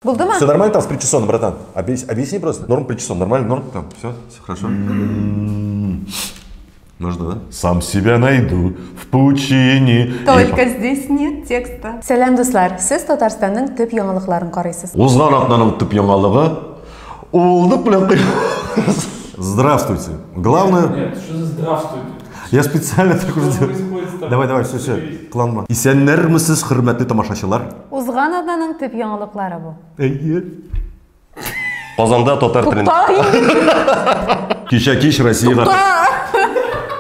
Булдымы? Все нормально там с причесоном, братан? Объясни просто. Норм причесон, нормально, норм там. Все хорошо. Нужно, да? Сам себя найду в пучине. Только здесь нет текста. Сәлем дуслар, сіз Татарстанның төп яңалыкларын карыйсыз. Узган атнаның төп яңалыгы. Улдык белән кыйнашабыз. Здравствуйте. Главное... Нет, что за здравствуйте? Я специально так уже сделал. Происходит там? Давай, все, кланма. Исәннәрмесез, хөрмәтле тамашачылар? Узган атнаның төп яңалыклары бу. Казанда татар телен. Кич Россияга.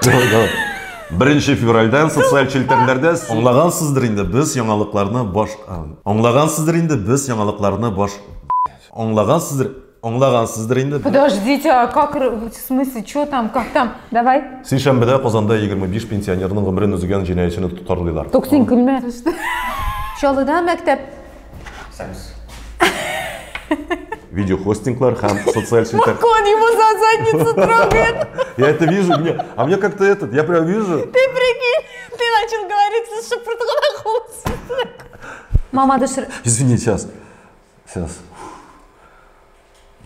1 февральдан социаль челтәрләрдә аңлагансыздыр инде без яңалыкларны аңлагансыздыр инде. Подождите, а как, в смысле, что там, как там? Давай. Сейшәмбедә Казанда 25 пенсионерның гомерен өзгән җинаятьчене тотарлыйлар. Токсин көлмә. Чалыда мәктәп. Видеохостинглар һәм социаль челтәр. Он его за задницу трогает. Я это вижу, а мне как-то я прям вижу. Ты прикинь, ты начал говорить, что протокол. Мама дышит. Извини, сейчас.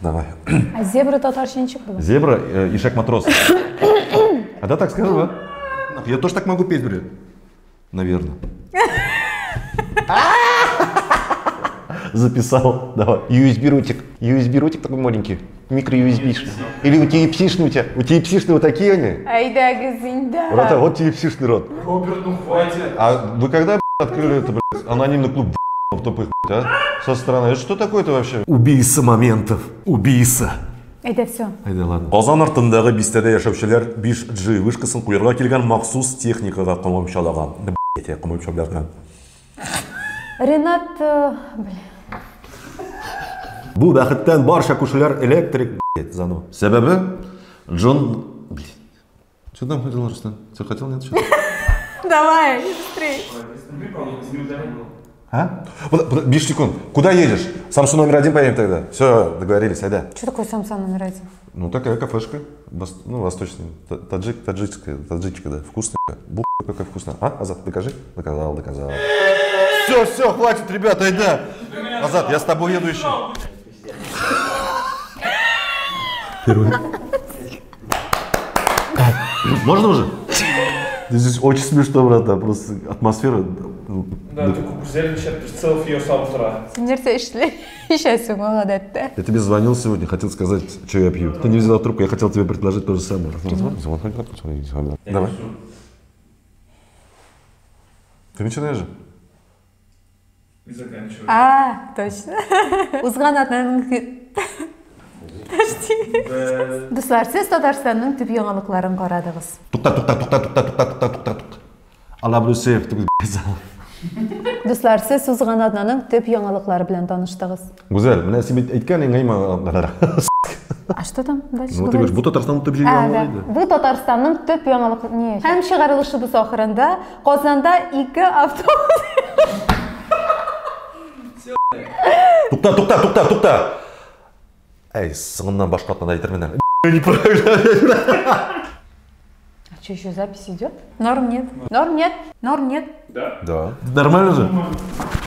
Давай. А зебра татарчинчик была? Зебра, ишак матрос. А да, так скажу, да? Я тоже так могу петь, блин. Наверное. Записал. Давай. USB-ротик такой маленький. Микро-USB-шный. Или у тебя псишный у тебя? У тебя псишные вот такие они? Айда, газинда. Брата, вот тебе псишный рот. Роберт, ну хватит. А вы когда открыли это, блядь, анонимный клуб в тупых, а? Со стороны. Это что такое-то вообще? Убийца моментов. Убийца. Айда, все. Айда, ладно. Казан артындагы бистәдә яшәүчеләр 5G вышкасын куярга килгән махсус техникага камамчалаган. Камамчалаган. Ренат, Бу бәхеттән барча күршеләр электрик, блядь, заново. Сәбәбе Джон, блядь. Что там хотел, Рустам? Ты хотел, нет, что? давай, быстрее. А? 5 секунд. Куда едешь? Самсу номер 1 поедем тогда. Все, договорились, айда. Что такое Самсон номер 1? Ну, такая кафешка. Ну, восточная. Таджичка, да. Вкусная. Бух, какая вкусная. А, Азат, докажи. Доказал. Все, хватит, ребята, айда. Азат, я с тобой еду еще. Первый. Можно уже? Здесь очень смешно, брат, просто атмосфера. Да, ты взяли целых ее сам утра. Сендерсе сейчас все молодец. Я тебе звонил сегодня, хотел сказать, что я пью. Ты не взяла трубку, я хотел тебе предложить то же самое. Давай. Ты начинаешь же? И заканчиваем. А, точно. Узган атнаның... Дуслар, сіз Татарстанның төп яңалыкларын карадыгыз. Тукта. Алабрусев, ты Дуслар, сіз узган атнаның төп яңалыклары белән таныштыгыз. Гүзәл, менә син бит әйткән аңайма. А что там дальше? Ну, ты говоришь, бу Татарстанның төп яңалыгы. Бу Татарстанның төп яңалыгы не? Һәм чыгарылышыбыз ахырында Казанда 2 автобус. Тукта. Эй, сыңыннан башка атнада әйтермен. Неправильно. А что, еще запись идет? Норм нет. Да. Да. Нормально же?